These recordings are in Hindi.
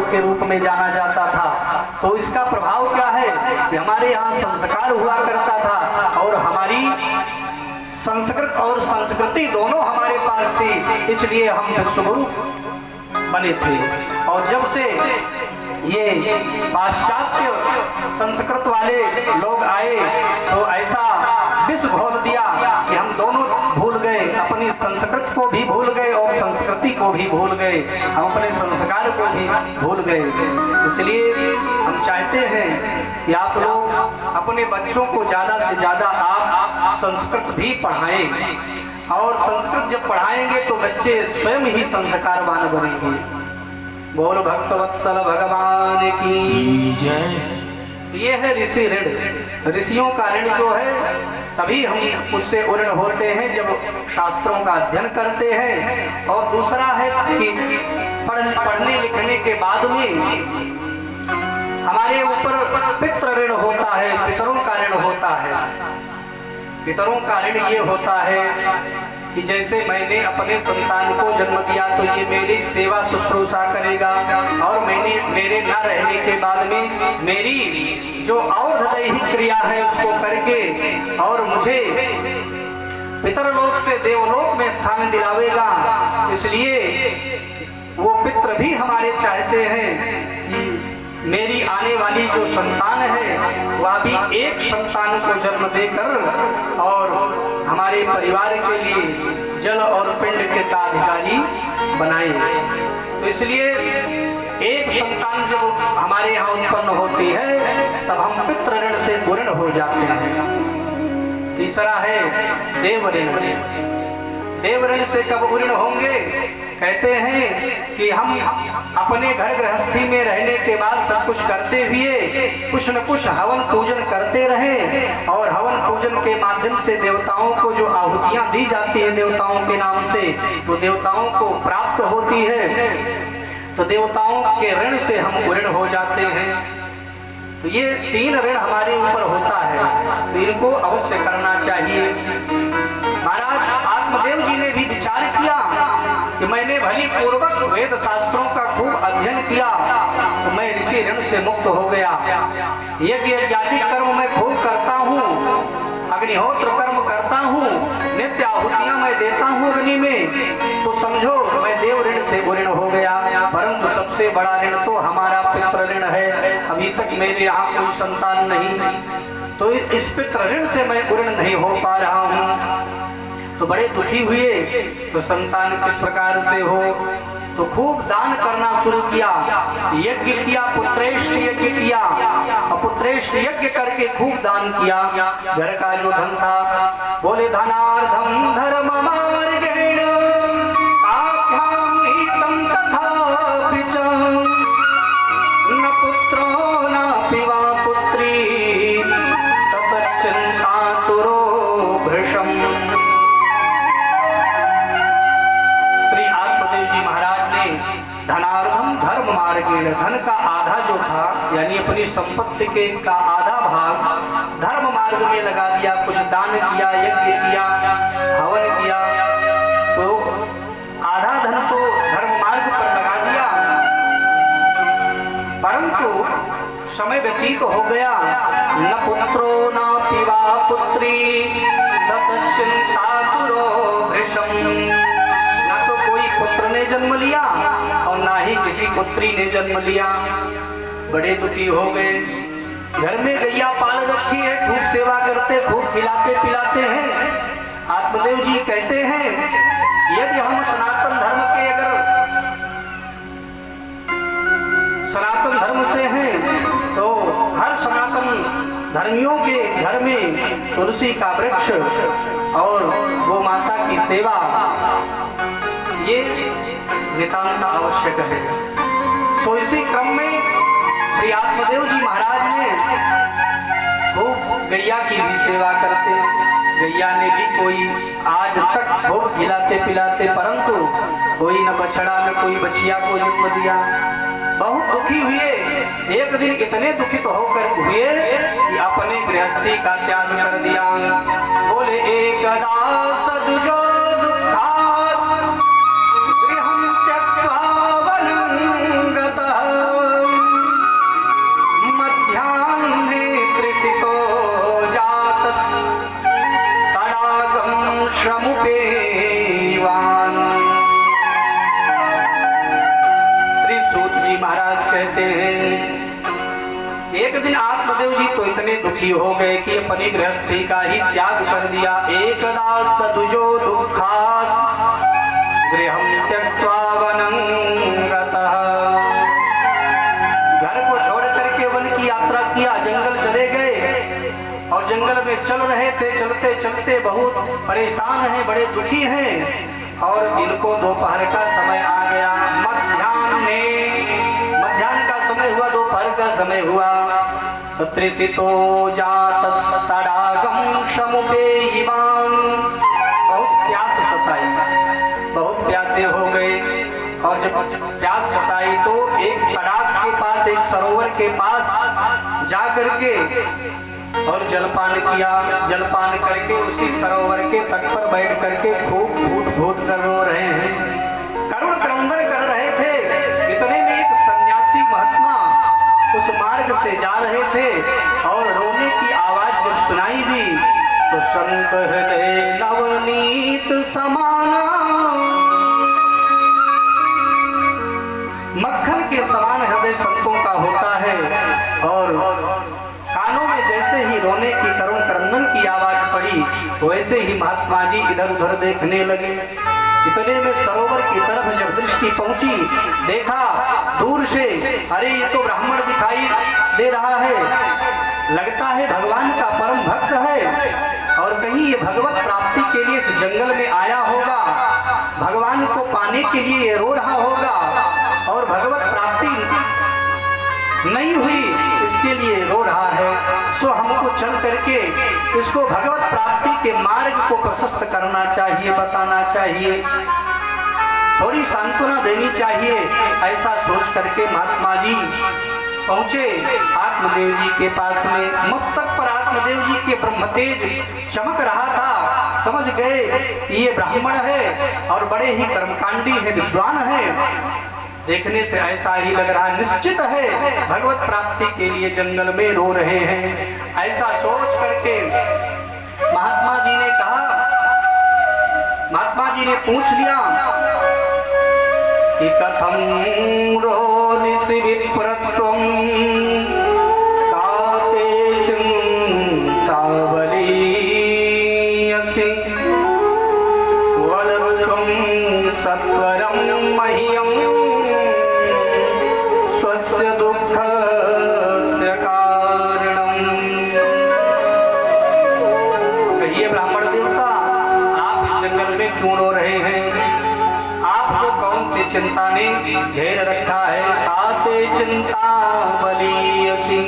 के रूप में जाना जाता था। तो इसका प्रभाव क्या है कि हमारे यहाँ संस्कार हुआ करता था और हमारी संस्कृत और संस्कृति दोनों हमारे पास थी, इसलिए हम विश्वगुरु बने थे। और जब से ये पाश्चात्य संस्कृत वाले लोग आए तो ऐसा विष घोल दिया कि हम दोनों भूल गए, अपनी संस्कृत को भी भूल गए और संस्कृति को भी भूल गए, हम अपने संस्कार को भी भूल गए। इसलिए हम चाहते हैं कि आप लोग अपने बच्चों को ज़्यादा से ज़्यादा आप संस्कृत भी पढ़ाएं, और संस्कृत जब पढ़ाएंगे तो बच्चे स्वयं ही संस्कारवान बनेंगे। बोल भक्तवत्सल भगवान की जय। ये है ऋषि ऋण। ऋषियों का ऋण जो है तभी हम उससे ऋण होते हैं जब शास्त्रों का अध्ययन करते हैं। और दूसरा है कि पढ़ने लिखने के बाद में हमारे ऊपर पितृ ऋण होता है, पितरों का ऋण होता है। पितरों का ऋण ये होता है कि जैसे मैंने अपने संतान को जन्म दिया तो ये मेरी सेवा शुश्रूषा करेगा, और मेरे न रहने के बाद में मेरी जो और दैहिक क्रिया है उसको करके और मुझे पितरलोक से देवलोक में स्थान दिलावेगा। इसलिए वो पितृ भी हमारे चाहते हैं कि मेरी आने वाली जो संतान है वह भी एक संतान को जन्म देकर और हमारे परिवार के लिए जल और पिंड के अधिकारी बनाए। तो इसलिए एक संतान जब हमारे यहाँ उत्पन्न होती है तब हम पितृ ऋण से ऋण हो जाते हैं। तीसरा है देव ऋण। देव ऋण से कब ऋण होंगे? कहते हैं कि हम अपने घर गृहस्थी में रहने के बाद सब कुछ करते हुए कुछ न कुछ हवन पूजन करते रहें, और हवन पूजन के माध्यम से देवताओं को जो आहुतियां दी जाती है देवताओं के नाम से वो देवताओं को प्राप्त होती है। तो देवताओं के ऋण से हम ऋण हो जाते हैं। तो ये 3 ऋण हमारे ऊपर होता है, तो इनको अवश्य करना चाहिए। महाराज आत्मदेव जी ने भी विचार किया कि मैंने भली पूर्वक वेद शास्त्रों का खूब अध्ययन किया तो मैं ऋषि ऋण से मुक्त हो गया। यज्ञ इत्यादि कर्म मैं खूब करता हूँ, अग्निहोत्र कर्म करता हूँ, नित्य आहुतियां मैं देता हूँ अग्नि में, तो समझो मैं देव ऋण से ऋण हो गया। परंतु सबसे बड़ा ऋण तो हमारा पितृ ऋण है। अभी तक मेरे यहाँ कोई संतान नहीं, तो इस पितृ ऋण से मैं ऋण नहीं हो पा रहा हूँ। तो बड़े दुखी हुए। तो संतान किस प्रकार से हो? तो खूब दान करना शुरू किया, यज्ञ किया, पुत्रेष्ठ यज्ञ किया, पुत्रेष्ठ यज्ञ करके खूब दान किया। घर का जो धन था बोले धनार्धम धर्म मार्गेण आभ्याम हितम तथापि च न पुत्रो न पिवा पुत्री ततश्चिन्तातुरो भृशम्। धनार्धम धर्म मार्गेण, धन का आधा जो था यानी अपनी संपत्ति के का आधा भाग धर्म मार्ग में लगा दिया। कुछ दान किया, यज्ञ किया, हवन किया, तो आधा धन तो धर्म मार्ग पर लगा दिया। परंतु समय व्यतीत हो गया, न पुत्रो न पिवा पुत्री ततश्चिन्तातुरो भृशम्। न तो कोई पुत्र ने जन्म लिया और ना ही किसी पुत्री ने जन्म लिया। बड़े दुखी हो गए। घर में गैया पाल रखी है, खूब सेवा करते, खूब खिलाते पिलाते हैं। आत्मदेव जी कहते हैं यदि हम सनातन धर्म के अगर सनातन धर्म से हैं तो हर सनातन धर्मियों के घर में तुलसी का वृक्ष और गो माता की सेवा ये नितांत आवश्यक है। तो इसी क्रम में श्री आत्मदेव जी महाराज ने खूब गैया की भी सेवा करते। गैया ने भी कोई आज तक खूब खिलाते पिलाते, परंतु कोई न बछड़ा न कोई बछिया को जन्म दिया। बहुत दुखी हुए। एक दिन इतने दुखित होकर हुए कि अपने गृहस्थी का त्याग कर दिया। बोले एकदा सदुजो दुःखात् गृहं त्यक्त्वा वनं गतः महाराज कहते हैं, एक दिन आत्मदेव जी तो इतने दुखी हो गए कि अपनी गृहस्थी का ही त्याग कर दिया। एकदा सदुजो दुःखात् गृहं त्यक्त्वा वनं गतः। घर को छोड़ करके वन की यात्रा किया, जंगल चले गए और जंगल में चल रहे थे। चलते चलते बहुत परेशान हैं, बड़े दुखी हैं और इनको दोपहर का समय आ गया। मध्याह्न का समय हुआ, दोपहर का समय हुआ। तृषितो जातस्तडागं समुपेयिवान्। बहुत प्यास सताई, बहुत प्यासे हो गए और जब प्यास सताई तो एक तड़ाग के पास, एक सरोवर के पास जा करके और जलपान किया। जलपान करके उसी सरोवर के तट पर बैठ करके खूब घूट घूट कर रो रहे हैं, करुण क्रंदन कर रहे थे। इतने में एक सन्यासी महात्मा उस मार्ग से जा रहे थे और रोने की आवाज जब सुनाई दी तो संत हृदय नवनीत समाना, मक्खन के समान हृदय संतों का होता है। और कानों में जैसे ही रोने की करुण क्रंदन की आवाज पड़ी वैसे ही महात्मा जी इधर उधर देखने लगे। इतने में सरोवर की तरफ जब दृष्टि पहुंची, देखा दूर से, अरे ये तो ब्राह्मण दिखाई दे रहा है, लगता है भगवान का परम भक्त है और कहीं ये भगवत प्राप्ति के लिए इस जंगल में आया होगा, भगवान को पाने के लिए ये रो रहा होगा और भगवत प्राप्ति नहीं हुई इसके लिए रो रहा है। सो हमको चल करके इसको भगवत प्राप्ति के मार्ग को प्रशस्त करना चाहिए, बताना चाहिए, थोड़ी सांत्वना देनी चाहिए। ऐसा सोच करके महात्मा जी पहुंचे आत्मदेव जी के पास में। मस्तक पर आत्मदेव जी के ब्रह्मतेज चमक रहा था। समझ गए ये ब्राह्मण है और बड़े ही कर्मकांडी है, विद्वान है। देखने से ऐसा ही लग रहा, निश्चित है भगवत प्राप्ति के लिए जंगल में रो रहे हैं। ऐसा सोच करके महात्मा जी ने कहा, महात्मा जी ने पूछ लिया कि कथं रोदिसि विप्रत्वं काते चिन्तावलीयसि वदत्वं सत्वरं मह्यं स्वस्य दुःखस्य कारणम्। कहिए ब्राह्मण देवता, आप इस जंगल में क्यों रो रहे हैं? आपको कौन सी चिंता ने घेर रखा है? काते चिंतावलीयसि,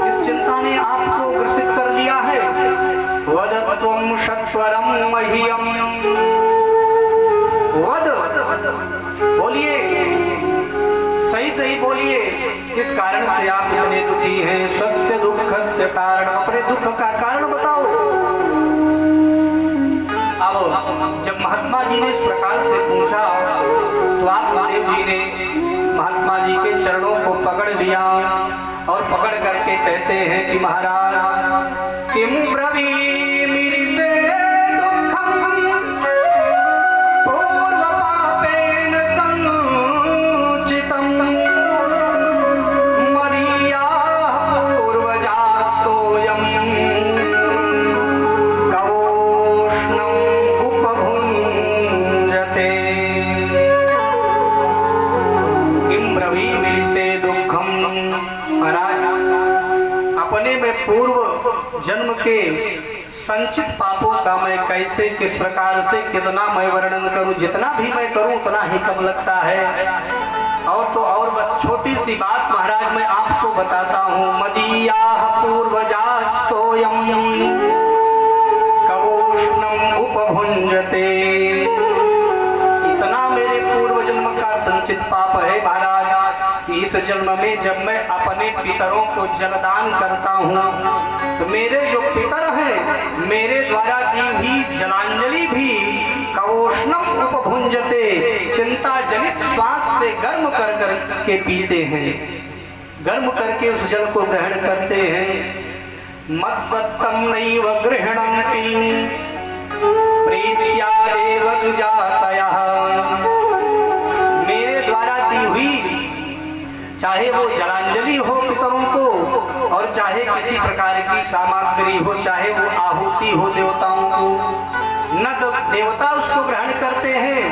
इस चिंता ने आपको ग्रसित कर लिया है। वदत्वं सत्वरं मह्यं, वद बोलिए, सही सही बोलिए, किस कारण से आप इतने दुखी हैं? स्वस्य दुःखस्य कारण, अपने दुख का कारण बताओ। अब जब महात्मा जी ने इस प्रकार से पूछा तो आत्मदेव जी ने महात्मा जी के चरणों को पकड़ लिया और पकड़ करके कहते हैं कि महाराज किम ब्रवीमि से दुःखं पूर्व पापेन संचितं मदीयाः पूर्वजास्तोयं कवोष्णं उपभुञ्जते। किम ब्रवीमि से दुःखं, महाराज अपने में पूर्व जन्म के संचित पापों का मैं कैसे, किस प्रकार से, कितना मैं वर्णन करूं? जितना भी मैं करूं उतना ही कम लगता है। और तो और बस छोटी सी बात महाराज मैं आपको बताता हूं। मदीयाः पूर्वजास्तोयं कवोष्णं उपभुञ्जते, इतना मेरे पूर्व जन्म का संचित पाप है महाराज कि इस जन्म में जब मैं अपने पितरों को जलदान करता हूँ तो मेरे जो पितर हैं मेरे द्वारा दी हुई जलांजलि भी कवोष्णम उपभुंजते, चिंता जनित श्वास से गर्म कर कर के पीते हैं, गर्म करके उस जल को ग्रहण करते हैं। मद्दत्तं नैव गृह्णन्ति प्रीत्या देव दुजातयः, मेरे द्वारा दी हुई चाहे वो जलांजलि हो पितरों को, और चाहे किसी प्रकार की सामग्री हो, चाहे वो आहुति हो देवताओं को, न तो देवता उसको ग्रहण करते हैं,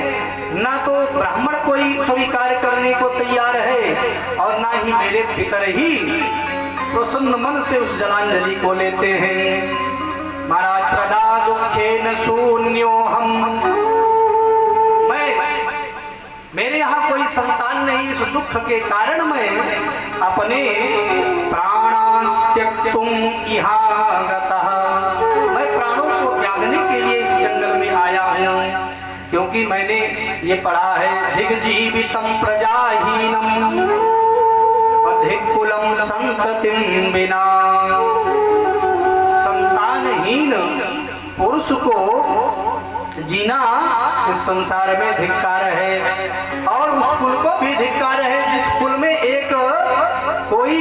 न तो ब्राह्मण कोई स्वीकार करने को तैयार है, और ना ही मेरे पितर ही प्रसन्न मन से उस जलांजलि को लेते हैं। महाराज प्रदा दुखेन शून्यो हम, मेरे यहाँ कोई संतान नहीं, इस दुख के कारण मैं अपने प्राणास्त्यक्तुम इहाँ गतः, मैं प्राणों को त्यागने के लिए इस जंगल में आया हूँ, क्योंकि मैंने ये पढ़ा है दिग्जीवितम प्रजाहीनम अधिकुलम संततिम बिना, संतानहीन पुरुष को जीना इस संसार में धिक्कार है, और उस कुल को भी धिक्कार है जिस कुल में एक कोई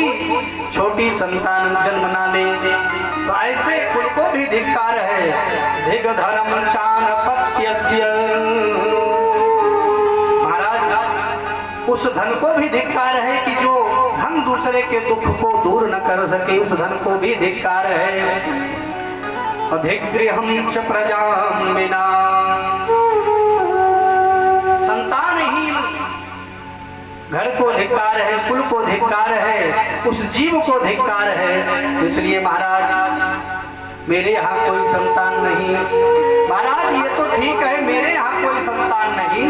छोटी संतान जन्म ना ले, तो ऐसे कुल को भी धिक्कार है। धिग्धर्म चानपत्यस्य, महाराज उस धन को भी धिक्कार है कि जो धन दूसरे के दुख को दूर न कर सके, उस धन को भी धिक्कार है। अधिगृहं च प्रजां विना, संतानहीन घर को धिक्कार है, कुल को धिक्कार है, उस जीव को धिक्कार है। इसलिए महाराज मेरे यहाँ कोई संतान नहीं। महाराज ये तो ठीक है मेरे यहाँ कोई संतान नहीं,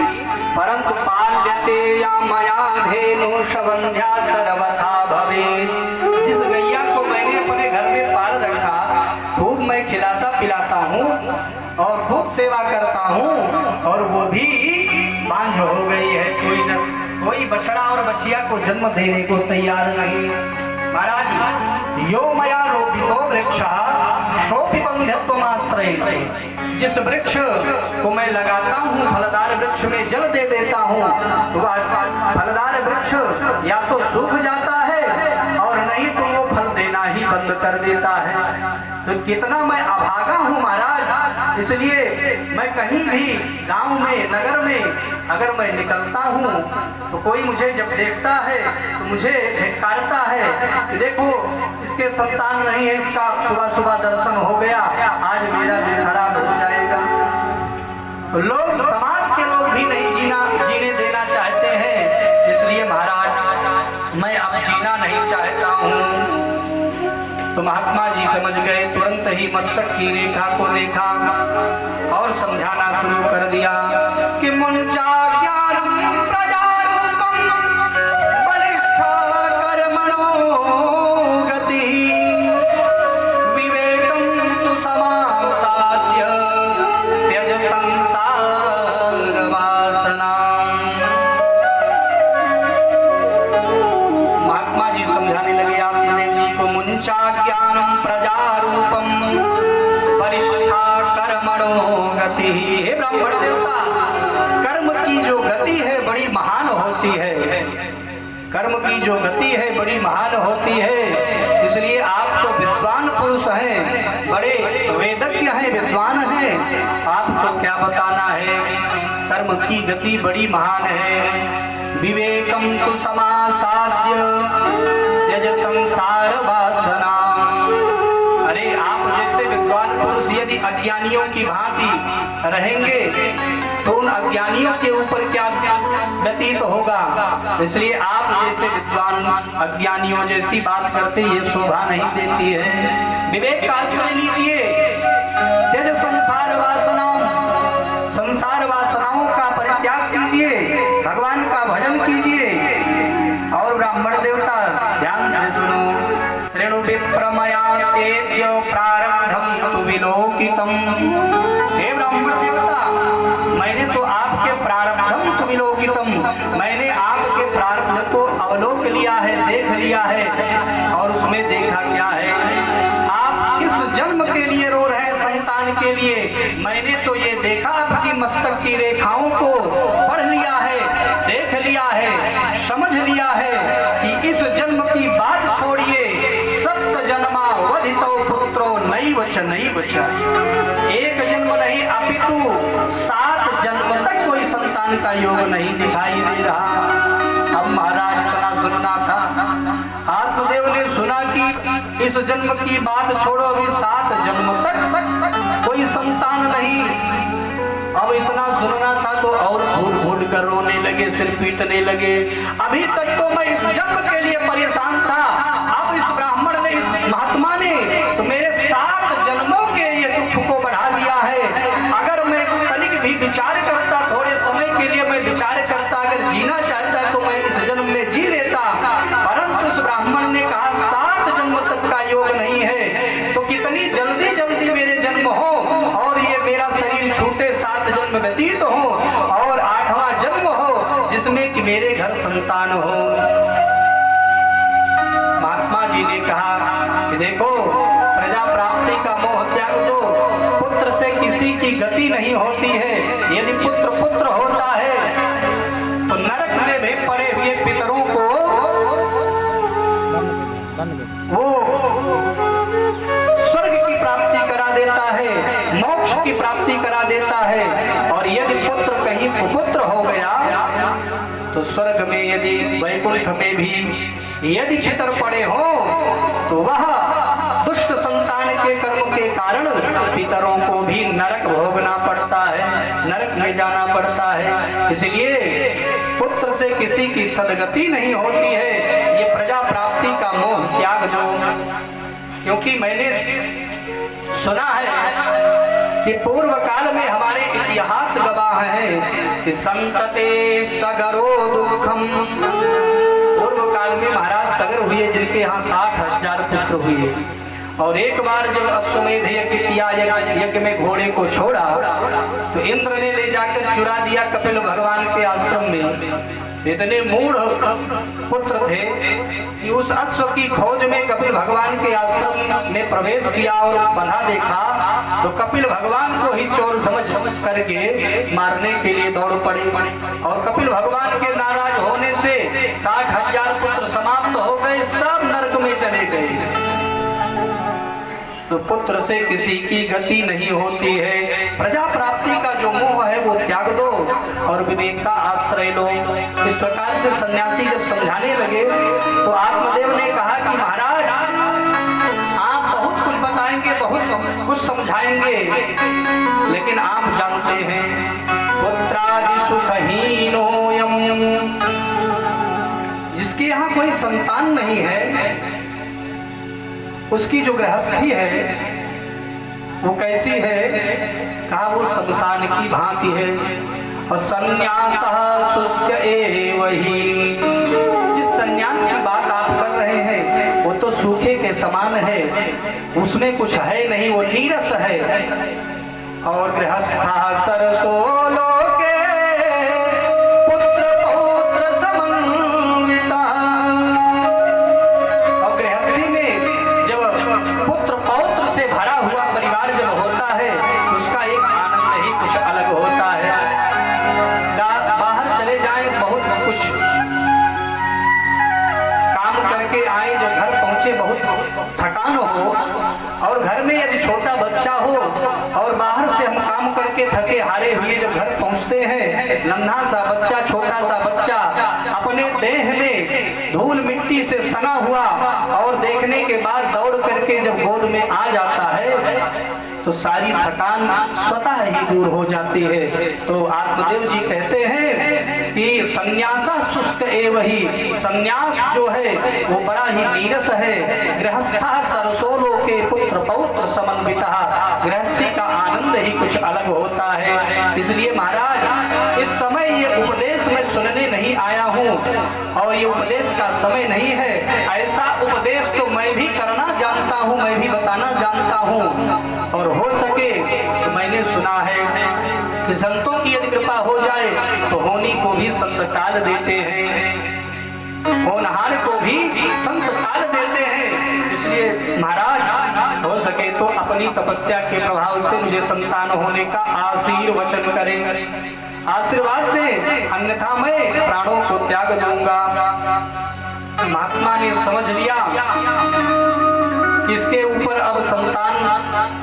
परंतु पाल्यते या मया धेनु शवंध्या सर्वथा भवेत्, जिस गैया को मैंने अपने घर में पाल रखा, खूब मैं खिलाता पिलाता हूँ और खूब सेवा करता हूँ, और वो भी बांझ हो गई है, कोई बछड़ा और बछिया को जन्म देने को तैयार नहीं। महाराज यो मया रोपितो वृक्षः शोभि बंध्यत्वमाश्रये, जिस वृक्ष को मैं लगाता हूँ, फलदार वृक्ष में जल दे देता हूँ, वह फलदार वृक्ष या तो सूख जाता है और नहीं तो वो फल देना ही बंद कर देता है। तो कितना मैं अभागा हूँ महाराज, इसलिए मैं कहीं भी गांव में नगर में अगर मैं निकलता हूँ तो कोई मुझे जब देखता है तो मुझे धिक्कारता है कि देखो इसके संतान नहीं है, इसका सुबह सुबह दर्शन हो गया, आज मेरा दिन खराब हो जाएगा। तो लोग, समाज के लोग भी नहीं जीने देना चाहते हैं, इसलिए महाराज मैं अब जीना नहीं चाहता हूँ। तो महात्मा जी समझ गए, तुरंत ही मस्तक की रेखा को देखा और समझाना शुरू कर दिया कि मुंचा ज्ञानम प्रजारूपम बलिष्ठा कर्मणो गति विवेकम तु समासाद्य त्यज संसार वासना। महात्मा जी समझाने लगे आपने जी को, मुंचा ज्ञानम प्रजारूपम परिष्ठा कर्मणो गति। हे ब्राह्मण देवता, कर्म की जो गति है बड़ी महान होती है, कर्म की जो गति है बड़ी महान होती है। इसलिए आप तो विद्वान पुरुष हैं, बड़े वेदज्ञ हैं, विद्वान हैं, आपको क्या बताना है, कर्म की गति बड़ी महान है। विवेकम तु समासाद्य त्यज संसार वासना। अरे आप जैसे विद्वान पुरुष यदि अज्ञानियों की भांति रहेंगे तो उन अज्ञानियों के ऊपर क्या व्यतीत होगा। इसलिए आप जैसे विद्वान अज्ञानियों जैसी बात करते ये शोभा नहीं देती है। विवेक का आश्रय लीजिए, त्यज संसार वासना, संसार वासनाओं का परित्याग कीजिए, भगवान का भजन कीजिए। और ब्राह्मण देवता ध्यान से सुनो, श्रेणु विप्रमया तेद्य प्रारब्धम तु विलोकितम। हे ब्राह्मण देवता, मैंने तो आपके प्रारब्धम तु विलोकितम, मैंने आपके प्रारब्ध को अवलोक लिया है, देख लिया है। और उसमें देखा क्या है, आप इस जन्म के लिए रो रहे हैं, संतान के लिए। मैंने तो ये देखा आपकी मस्तक की रेखाओं को पढ़ लिया है, देख लिया है, समझ लिया है कि इस जन्म की बात छोड़िए, सप्त जन्मा वधितो पुत्रो नैवच नैवच, एक जन्म नहीं अपितु 7 जन्म तक कोई संतान का योग नहीं दिखाई दे रहा। अब महाराज इतना सुनना था इस जन्म की बात छोड़ो, अभी 7 जन्म तक कोई संतान नहीं। अब इतना सुनना था तो और फूट फूट कर रोने लगे, सिर पीटने लगे। अभी तक तो मैं इस जन्म के लिए परेशान था, अब इस ब्राह्मण ने, इस महात्मा ने तो मेरे 7 जन्मों के ये दुख को बढ़ा दिया है। अगर मैं तनिक भी विचार करता, थोड़े समय के लिए मैं विचार करता, अगर जीना चाहता तो मैं इस जन्म में जी लेता, परंतु उस ब्राह्मण ने कहा 7 जन्म तक का योग नहीं है, तो कितनी जल्दी जल्दी मेरे जन्म हो और ये मेरा शरीर छूटे, 7 जन्म व्यतीत हो और 8वां जन्म हो जिसमें कि मेरे घर संतान हो। महात्मा जी ने कहा कि देखो, प्रजा प्राप्ति का मोह त्याग दो, पुत्र से किसी की गति नहीं होती है। यदि पुत्र पुत्र होता है तो नरक में पड़े हुए पितरों को वो स्वर्ग की प्राप्ति करा देता है, मोक्ष की प्राप्ति करा देता है। और यदि पुत्र कहीं कुपुत्र हो गया तो स्वर्ग में, यदि वैकुंठ में भी यदि पितर पड़े हो तो वह दुष्ट संतान के कर्म के कारण पितरों को भी नरक भोगना पड़ता है, नरक में जाना पड़ता है। इसलिए पुत्र से किसी की सदगति नहीं होती है। ये प्रजा प्राप्ति का मोह त्याग दो, क्योंकि मैंने सुना है कि पूर्व काल में हमारे इतिहास गवाह है कि संतते सगरो दुखम। पूर्व काल में महाराज सगर हुए जिनके यहाँ 60,000 पुत्र हुए, और एक बार जब अश्वमेध यज्ञ किया, यज्ञ में घोड़े को छोड़ा तो इंद्र ने ले जाकर चुरा दिया कपिल भगवान के आश्रम में। इतने मूढ़ पुत्र थे कि उस अश्व की खोज में कपिल भगवान के आश्रम में प्रवेश किया और बंधा देखा तो कपिल भगवान को ही चोर समझ करके मारने के लिए दौड़ पड़े। और कपिल भगवान के नाराज होने से 60,000 पुत्र समाप्त हो गए, सब नरक में चले गए। तो पुत्र से किसी की गति नहीं होती है। प्रजा प्राप्ति का जो मोह है वो त्याग दो और विवेक का आश्रय लो। इस प्रकार से सन्यासी जब समझाने लगे तो आत्मदेव ने कहा कि महाराज, आप बहुत कुछ बताएंगे, बहुत कुछ समझाएंगे, लेकिन आप जानते हैं पुत्रादि सुखहीनोयम, जिसके यहाँ कोई संतान नहीं है उसकी जो गृहस्थी है वो कैसी है? कहा वो शमशान की भांति है। और संन्यास शुष्क एव ही, जिस संन्यास की बात आप कर रहे हैं वो तो सूखे के समान है, उसमें कुछ है नहीं, वो नीरस है। और गृहस्था सरसो लोके पुत्र पौत्र समन्विता, और गृहस्थी में जब पुत्र पौत्र से भरा हुआ परिवार जब होता है उसका एक आनंद ही कुछ अलग होता है। बाहर चले जाएं, बहुत कुछ काम करके आए, जब घर पहुंचे बहुत थकान हो, और घर में यदि छोटा बच्चा हो और बाहर से हम काम करके थके हारे हुए जब घर पहुंचते हैं, नन्हा सा बच्चा, छोटा सा बच्चा अपने देह में धूल मिट्टी से सना हुआ और देखने के बाद दौड़ करके जब गोद में आ जाता है तो सारी थकान स्वतः ही दूर हो जाती है। तो आत्मदेव जी कहते हैं कि संन्यासा शुष्क एव ही, संन्यास जो है वो बड़ा ही नीरस है। गृहस्था सरसोलो के पुत्र पौत्र समन्विता, गृहस्थी का आनंद ही कुछ अलग होता है। इसलिए महाराज, इस समय ये उपदेश मैं सुनने नहीं आया हूँ और ये उपदेश का समय नहीं है। ऐसा उपदेश तो मैं भी करना जानता हूँ, मैं भी बताना जानता हूँ, और हो सके तो मैंने सुना है कि संतों की यदि कृपा हो जाए तो होनी को भी संत टाल देते हैं, होनहार को भी संत टाल देते हैं। इसलिए महाराज, हो सके तो अपनी तपस्या के प्रभाव से मुझे संतान होने का आशीर्वचन करें, आशीर्वाद दें, अन्यथा मैं प्राणों को त्याग दूंगा। महात्मा ने समझ लिया इसके ऊपर अब संतान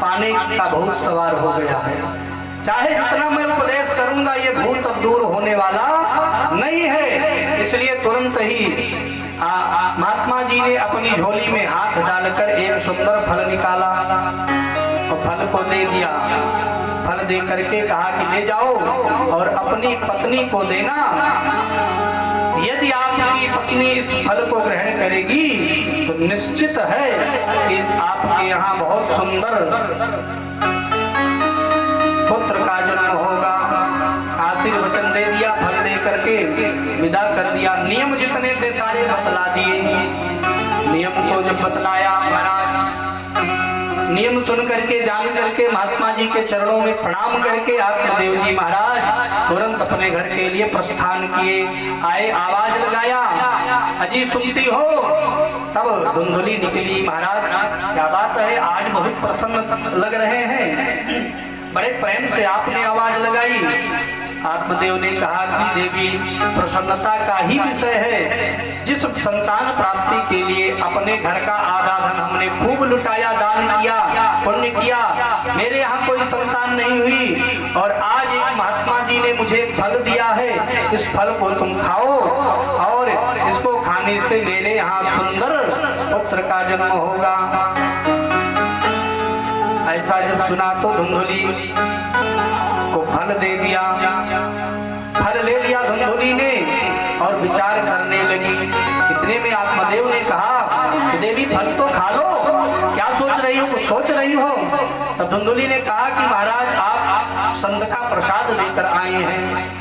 पाने का भूत सवार हो गया है। चाहे जितना मैं उपदेश करूंगा ये भूत अब दूर होने वाला नहीं है। इसलिए तुरंत ही महात्मा जी ने अपनी झोली में हाथ डालकर एक सुंदर फल निकाला और फल को दे दिया। फल दे करके कहा कि ले जाओ और अपनी पत्नी को देना। यदि आपकी पत्नी इस फल को ग्रहण करेगी तो निश्चित है कि आपके यहाँ बहुत सुंदर पुत्र का जन्म होगा। आशीर्वचन दे दिया, फल दे करके विदा कर दिया। नियम जितने थे सारे बतला दिए। नियम को जब बतलाया महाराज, नियम सुन करके जान करके महात्मा जी के चरणों में प्रणाम करके आत्मदेव जी महाराज तुरंत अपने घर के लिए प्रस्थान किए। आए, आवाज लगाया, अजी सुनती हो? तब धुंधुली निकली। महाराज क्या बात है, आज बहुत प्रसन्न लग रहे हैं, बड़े प्रेम से आपने आवाज लगाई। आत्मदेव ने कहा कि देवी प्रसन्नता का ही विषय है। जिस संतान प्राप्ति के लिए अपने घर का आधा धन हमने खूब लुटाया, दान किया, पुण्य किया, मेरे यहाँ कोई संतान नहीं हुई और आज एक महात्मा जी ने मुझे फल दिया है, इस फल को तुम खाओ और इसको खाने से मेरे यहाँ सुंदर पुत्र का जन्म होगा। ऐसा जब सुना तो धुंधुली को फल दे दिया। फल ले लिया धुंधुली ने और विचार करने लगी। इतने में आत्मदेव ने कहा कि देवी फल तो खा लो, क्या सोच रही हो? कुछ सोच रही हो? तब धुंधुली ने कहा कि महाराज आप संत का प्रसाद लेकर आए हैं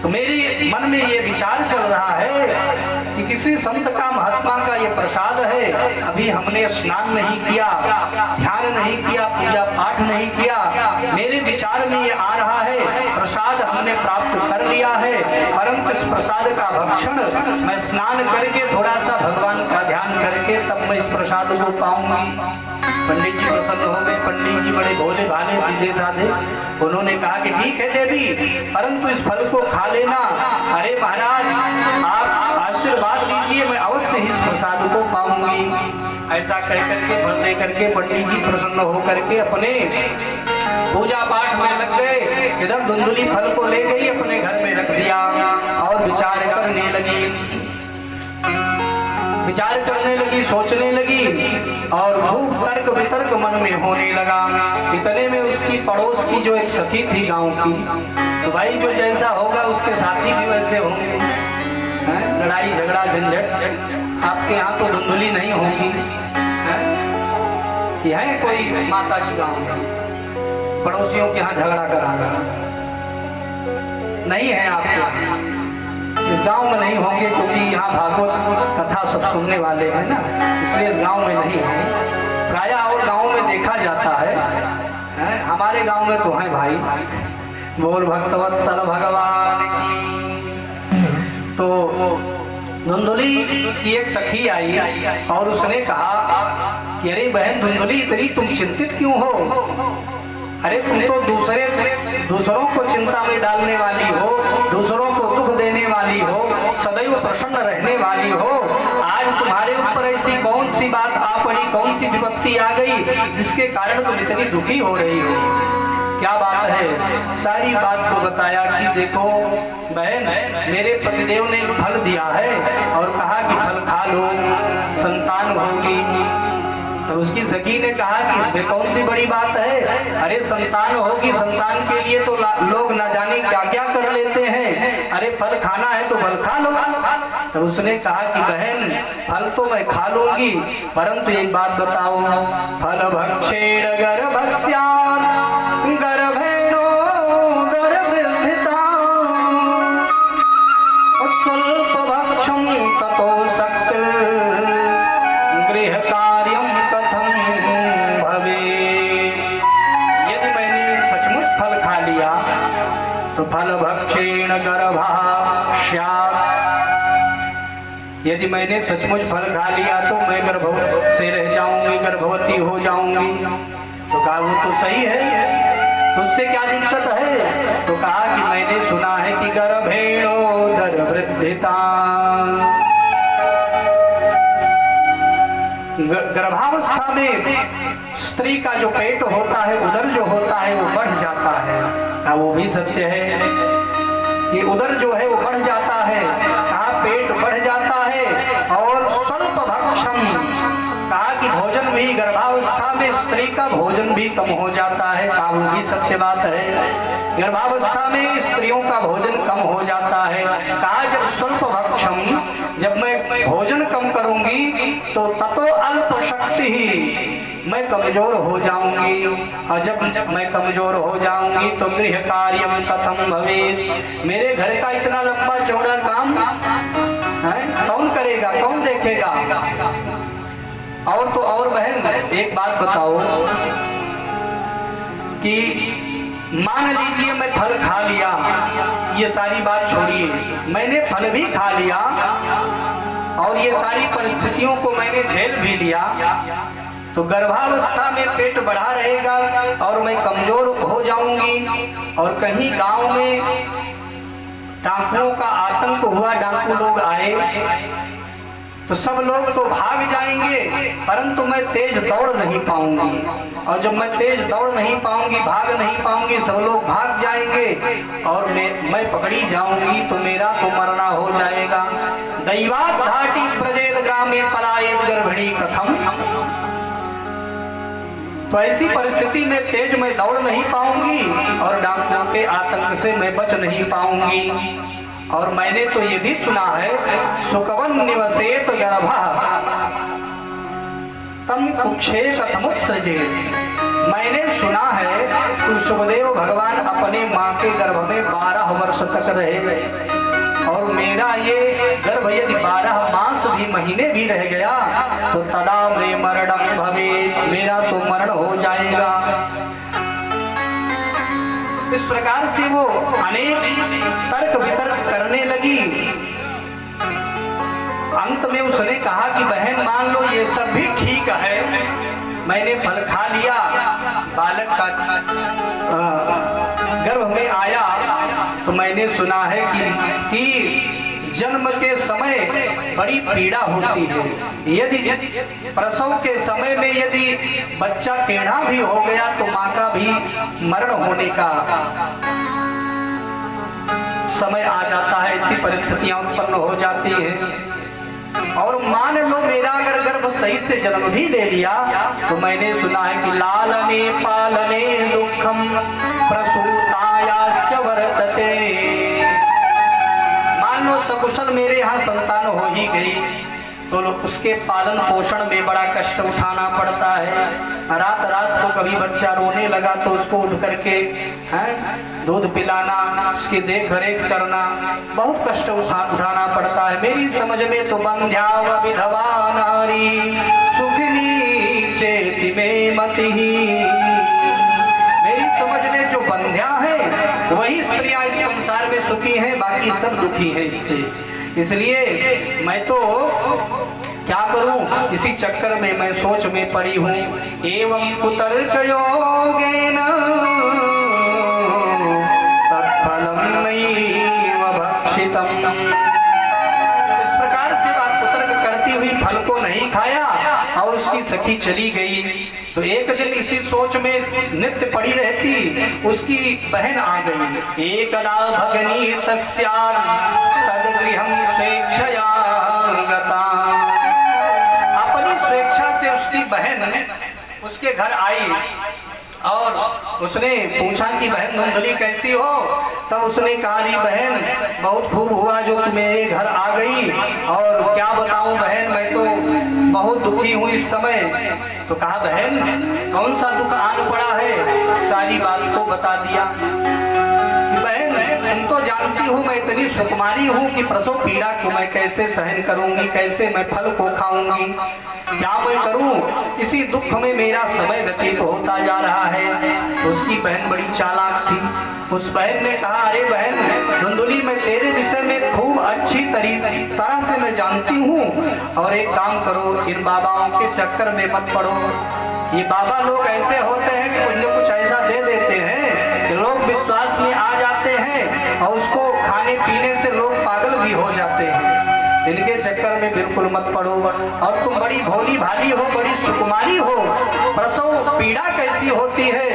तो मेरे मन में ये विचार चल रहा है कि किसी संत का, महात्मा का ये प्रसाद है। अभी हमने स्नान नहीं किया, ध्यान नहीं किया, पूजा पाठ नहीं किया, मेरे विचार में ये आ रहा है प्रसाद हमने प्राप्त कर लिया है, परंतु इस प्रसाद का भक्षण मैं स्नान करके थोड़ा सा भगवान का ध्यान करके तब मैं इस प्रसाद को पाऊंगी। पंडित जी प्रसन्न हो गए। पंडित जी बड़े भोले भाले सीधे साधे, उन्होंने कहा कि ठीक है देवी, परंतु इस फल को खा लेना। अरे महाराज आप आशीर्वाद दीजिए, मैं अवश्य इस प्रसाद को पाऊंगी। ऐसा कह करके फल दे करके पंडित जी प्रसन्न हो करके अपने पूजा पाठ में लग गए। इधर धुंधुली फल को ले गई, अपने घर में रख दिया और विचार करने लगी। विचार करने लगी, सोचने लगी और खूब तर्क वितर्क मन में होने लगा। इतने में उसकी पड़ोस की जो एक सखी थी गांव की, तो भाई जो जैसा होगा उसके साथी भी वैसे होंगे, लड़ाई झगड़ा झंझट। आपके यहाँ तो धुंधुली नहीं होगी, है कोई माता जी गांव में पड़ोसियों के यहाँ झगड़ा कराना नहीं है? आपके इस गांव में नहीं होंगे क्योंकि यहाँ भागवत कथा सब सुनने वाले हैं ना, इसलिए गांव में नहीं है। प्राय और गांव में देखा जाता है, हमारे गांव में तो है भाई। बोल भक्तवत्सल भगवान की। तो धुंधुली की एक सखी आई और उसने कहा कि अरे बहन धुंधुली, इतनी तुम चिंतित क्यों हो? अरे तुम तो दूसरों को चिंता में डालने वाली हो, दूसरों को दुख देने वाली हो, सदैव प्रसन्न रहने वाली हो। आज तुम्हारे ऊपर ऐसी कौन सी बात आ पड़ी, कौन सी विपत्ति आ गई जिसके कारण तुम इतनी दुखी हो रही हो? क्या बात है? सारी बात को बताया कि देखो बहन, मेरे पतिदेव ने फल दिया है और कहा कि फल खा लो, संतान होगी। तो उसकी सखी ने कहा कि इसमें कौन सी बड़ी बात है? अरे संतान होगी, संतान के लिए तो लोग न जाने क्या क्या कर लेते हैं। अरे फल खाना है तो फल खा लो। तो उसने कहा कि बहन फल तो मैं खा लूंगी, परंतु एक बात बताओ, फल भक्षेण गर्भस्यात् गर्भेणो गर्भवृद्धिता स्वल्प भक्षं ततो शक्तिर् गृह कार्यं कथं भवेत्। यदि मैंने सचमुच फल खा लिया तो फल भक्षेण गर्भः स्यात्। यदि मैंने सचमुच फल खा लिया तो मैं गर्भ से रह जाऊंगी, गर्भवती हो जाऊंगी। तो कहा वो तो सही है, तो उससे क्या दिक्कत है? तो कहा कि मैंने सुना है कि गर्भेणो गर्भवृद्धिता, गर्भावस्था में स्त्री का जो पेट होता है, उदर जो होता है वो बढ़ जाता है। कहा वो भी सत्य है कि उदर जो है वो बढ़ जाता है। कहा पेट बढ़ जाता है और भोजन भी कम हो जाता है, वो भी सत्य बात है। गर्भावस्था में स्त्रियों का भोजन कम हो जाता है। कहा जब स्वल्प भक्षम, जब मैं भोजन कम करूंगी तो ततो अल्प शक्ति ही, मैं कमजोर हो जाऊंगी। और जब मैं कमजोर हो जाऊंगी तो गृह कार्यम कथम भवेत्, मेरे घर का इतना लंबा चौड़ा काम है कौन करेगा, कौन देखेगा। और तो और बहन एक बात बताओ कि मान लीजिए मैं फल खा लिया, ये सारी बात छोड़िए, मैंने फल भी खा लिया और ये सारी परिस्थितियों को मैंने झेल भी लिया, तो गर्भावस्था में पेट बढ़ा रहेगा और मैं कमजोर हो जाऊंगी। और कहीं गांव में डाकुओं का आतंक हुआ, डाकू लोग आए तो सब लोग तो भाग जाएंगे, परंतु मैं तेज दौड़ नहीं पाऊंगी। और जब मैं तेज दौड़ नहीं पाऊंगी, भाग नहीं पाऊंगी, सब लोग भाग जाएंगे और मैं पकड़ी जाऊंगी तो मेरा तो मरना हो जाएगा। दैवात घाटी प्रजेत ग्रामे पलायेत गर्भिणी कथम, तो ऐसी परिस्थिति में तेज मैं दौड़ नहीं पाऊंगी और डाकुओं के आतंक से मैं बच नहीं पाऊंगी। और मैंने तो ये भी सुना है सुकवन निवसेत गर्भः तम कुक्षे कथमुत्सृजेत्, मैंने सुना है कि सुखदेव भगवान अपने माँ के गर्भ में 12 वर्ष तक रहे और मेरा ये गर्भ यदि 12 मास भी महीने भी रह गया तो तदा मे मरणम भवेत्, मेरा तो मरण हो जाएगा। इस प्रकार से वो अनेक तर्क वितर्क करने लगी। अंत में उसने कहा कि बहन मान लो ये सब भी ठीक है, मैंने फल खा लिया, बालक का गर्भ में आया, तो मैंने सुना है कि जन्म के समय बड़ी पीड़ा होती है। यदि प्रसव के समय में यदि बच्चा टेढ़ा भी हो गया तो माँ का भी मरण होने का समय आ जाता है, ऐसी परिस्थितियां उत्पन्न हो जाती हैं। और मान लो मेरा अगर गर्भ सही से जन्म भी ले लिया तो मैंने सुना है कि लालने पालने दुखम प्रसूतायाश्च वर्तते, सकुशल मेरे यहाँ संतान हो ही गई तो उसके पालन पोषण में बड़ा कष्ट उठाना पड़ता है। रात रात को कभी बच्चा रोने लगा तो उसको उठ करके दूध पिलाना, उसकी देख रेख करना, बहुत कष्ट उठाना पड़ता है। मेरी समझ में तो बंध्या व विधवा नारी सुखिनी चेति में मतिहि, मेरी समझ में जो बंध्या है वही स्त्रियां इस संसार में सुखी हैं, बाकी सब दुखी हैं इससे। इसलिए मैं तो क्या करूं, इसी चक्कर में मैं सोच में पड़ी हूं। एवं कुतर्क योगेन तत्फलं नैव भक्षितम्, इस प्रकार से बात कुतर्क करती हुई फल को नहीं खाया और उसकी सखी चली गई। तो एक दिन इसी सोच में नित्य पड़ी रहती, उसकी बहन आ गई। एकदा भगनी तस्यां तद्गृहं स्वेच्छया गता, अपनी स्वेच्छा से उसकी बहन उसके घर आई और उसने पूछा कि बहन धुंधली कैसी हो। तब उसने कहा री बहन बहुत खूब हुआ जो तू मेरे घर आ गई, और क्या बताऊं बहन मैं तो बहुत दुखी हूँ इस समय। तो कहा बहन कौन सा दुख आन पड़ा है, सारी बात को बता दिया। बहन तुम तो जानती हो मैं इतनी सुकुमारी हूँ कि प्रसव पीड़ा को मैं कैसे सहन करूंगी, कैसे मैं फल को खाऊंगी, क्या मैं करूं, इसी दुख में मेरा समय व्यतीत होता जा रहा है। तो उसकी बहन बड़ी चालाक थी। उस बहन ने कहा अरे बहन धुंधली मैं तेरे विषय में खूब अच्छी तरह से मैं जानती हूँ, और एक काम करो इन बाबाओं के चक्कर में मत पड़ो। ये बाबा लोग ऐसे होते हैं कि उन्हें कुछ ऐसा दे देते हैं कि लोग विश्वास में आ जाते हैं और उसको खाने पीने से लोग पागल भी हो जाते हैं। इनके चक्कर में बिल्कुल मत पड़ो। और तुम बड़ी भोली भाली हो, बड़ी सुकुमारी हो, प्रसव पीड़ा कैसी होती है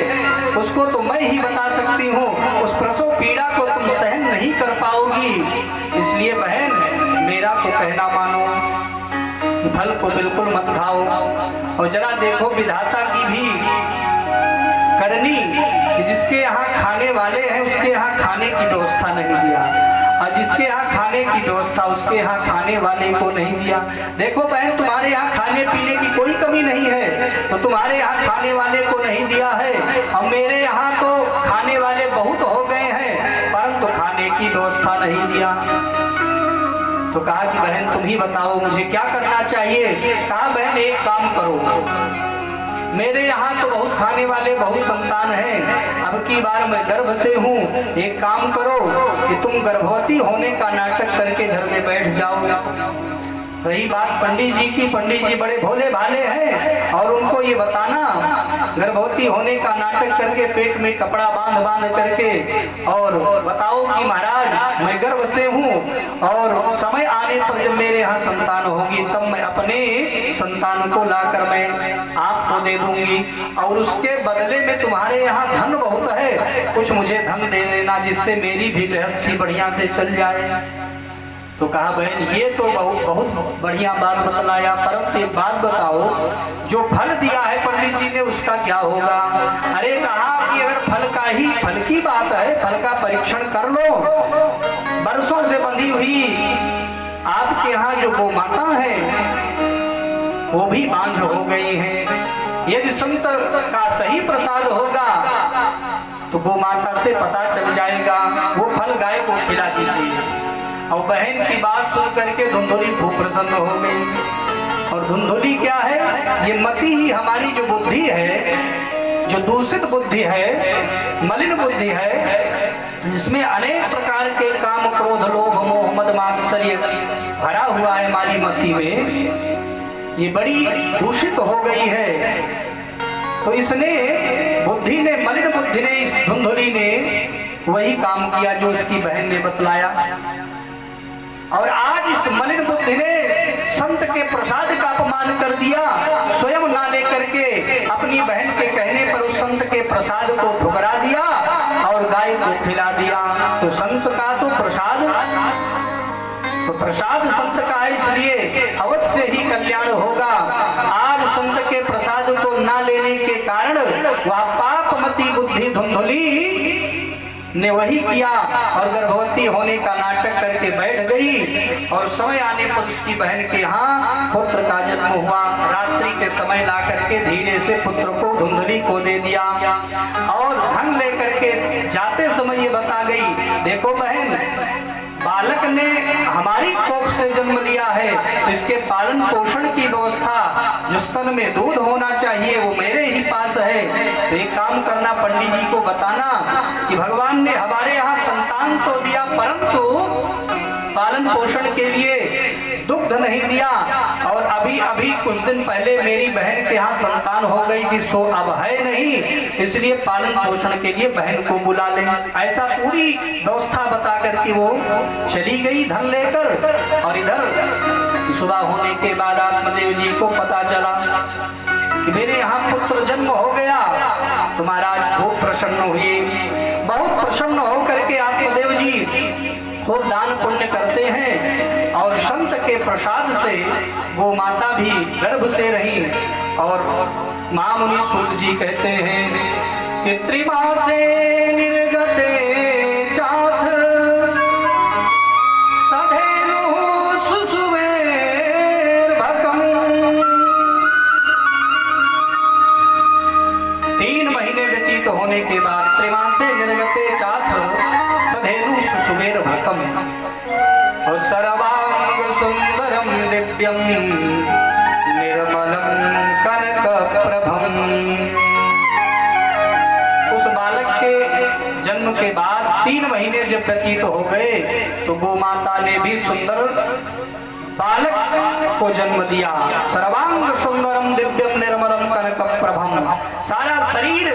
उसको तो मैं ही बता सकती हूँ। उस प्रसव पीड़ा को तुम सहन नहीं कर पाओगी, इसलिए बहन मेरा तो कहना मानो, फल को बिल्कुल मत खाओ। और जरा देखो विधाता की भी करनी कि जिसके यहाँ खाने वाले हैं उसके यहाँ खाने की व्यवस्था नहीं दिया, और जिसके यहाँ खाने की व्यवस्था उसके यहाँ खाने वाले को नहीं दिया। देखो बहन, तुम्हारे यहाँ खाने पीने की कोई कमी नहीं है, तो तुम्हारे यहाँ खाने वाले को नहीं दिया है, और मेरे यहाँ तो खाने वाले बहुत हो गए हैं परंतु खाने की व्यवस्था नहीं दिया। तो कहा कि बहन तुम ही बताओ मुझे क्या करना चाहिए। कहा बहन एक काम करो, मेरे यहाँ तो बहुत खाने वाले बहुत संतान हैं, अब की बार मैं गर्भ से हूँ, एक काम करो कि तुम गर्भवती होने का नाटक करके घर में बैठ जाओ। रही बात पंडित जी की, पंडित जी बड़े भोले भाले हैं और उनको ये बताना गर्भवती होने का नाटक करके पेट में कपड़ा बांध बांध करके और बताओ कि महाराज मैं गर्भ से हूँ और समय आने पर जब मेरे यहाँ संतान होगी तब मैं अपने संतान को लाकर मैं आपको दे दूंगी, और उसके बदले में तुम्हारे यहाँ धन बहुत है, कुछ मुझे धन दे देना जिससे मेरी भी गृहस्थी बढ़िया से चल जाए। तो कहा बहन ये तो बहुत बढ़िया बात बतलाया, परंतु एक बात बताओ जो फल दिया है पंडित जी ने उसका क्या होगा। अरे कहा कि अगर फल की बात है, फल का परीक्षण कर लो। बरसों से बंधी हुई आपके यहाँ जो गौ माता है वो भी बांझ हो गई है। यदि संत का सही प्रसाद होगा तो गौ माता से पता चल जाएगा, वो फल गाय को खिला दीजिए। और बहन की बात सुन करके धुंधुली खूब प्रसन्न हो गई। और धुंधुली क्या है, ये मति ही हमारी जो बुद्धि है, जो दूषित बुद्धि है, मलिन बुद्धि है, जिसमें अनेक प्रकार के काम क्रोध लोभ मोह मद मात्सर्य भरा हुआ है हमारी मति में, ये बड़ी दूषित हो गई है। तो इसने बुद्धि ने, मलिन बुद्धि ने, इस धुंधुली ने वही काम किया जो इसकी बहन ने बतलाया। और आज इस मलिन बुद्धि ने संत के प्रसाद का अपमान कर दिया, स्वयं ना लेकर के अपनी बहन के कहने पर उस संत के प्रसाद को ठुकरा दिया और गाय को खिला दिया। तो संत का तो प्रसाद संत का है, इसलिए अवश्य ही कल्याण होगा। आज संत के प्रसाद को ना लेने के कारण वह पापमती बुद्धि धुंधुली ने वही किया और गर्भवती होने का नाटक करके बैठ गई, और समय आने पर उसकी बहन के यहाँ पुत्र का जन्म हुआ। रात्रि के समय ला करके धीरे से पुत्र को धुंधुली को दे दिया और धन लेकर के जाते समय ये बता गई, देखो बहन बालक ने हमारी कोख से जन्म लिया है, इसके पालन पोषण की व्यवस्था जो स्तन में दूध होना चाहिए वो मेरे ही पास है। तो एक काम करना, पंडित जी को बताना कि भगवान ने हमारे यहाँ संतान तो दिया परंतु पालन पोषण के लिए दुग्ध नहीं दिया, और अभी कुछ दिन पहले मेरी बहन के यहाँ संतान हो गई थी, सो अब है नहीं, इसलिए पालन पोषण के लिए बहन को बुला लें। ऐसा पूरी व्यवस्था बता करके वो चली गई धन लेकर। और इधर सुबह होने के बाद आत्मदेव जी को पता चला कि मेरे यहाँ पुत्र जन्म हो गया। तो महाराज खूब प्रसन्न हुए, बहुत प्रसन्न होकर के आत्मदेव जी खूब दान पुण्य करते हैं, और संत के प्रसाद से वो माता भी गर्भ से रही। और महामुनि सूत जी कहते हैं कि त्रिमासे निर्गते चाथ सधेनु सुसुवेर भकम। 3 महीने व्यतीत होने के बाद त्रिमासे निर्गते चाथ सधेनु सुसुवेर भकम और सर्वांग सुंदरम दिव्यम निर्मलम कनक प्रभम। उस बालक के जन्म के बाद 3 महीने जब व्यतीत हो गए तो गौ माता ने भी सुंदर बालक को जन्म दिया। सर्वांग सुंदरम दिव्यम निर्मलम कनक प्रभम, सारा शरीर